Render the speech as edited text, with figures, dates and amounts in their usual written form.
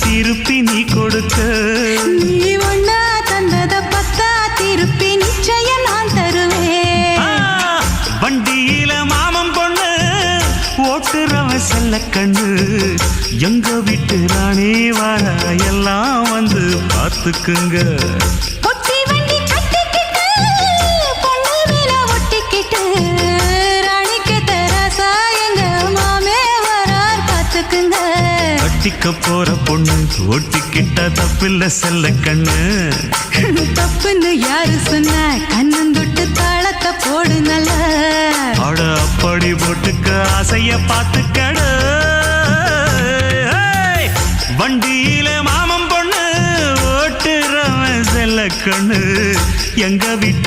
திருப்பி நீ கொடுக்க நீ ஒண்ணா தந்தத பத்தா திருப்பி நிச்சயம் நான் தருவேன் வண்டியில மாமன் பொண்ணு ஓட்டுறவன் செல்ல கண்ணு எங்க வீட்டு ராணி வார எல்லாம் வந்து பார்த்துக்குங்க பொட்டி வண்டி கட்டிக்கிட்டு பொண்ணு மேல ஒட்டிக்கிட்டு ராணிக்கு தராசா எங்க மாமே வரார் பார்த்துக்குங்க கட்டிக்க போற பொண்ணு ஒட்டிக்கிட்ட தப்பில்ல செல்ல கண்ணு தப்புன்னு யாரு சொன்ன கண்ணந்தொட்டு தாளத்தை போடு நல்ல அட அப்படி போட்டுக்க ஆசைய பார்த்துக்கடு வண்டியில மாமன் பொண்ணு ஓட்டுறவன் செல்ல கண்ணு எங்க வீட்டு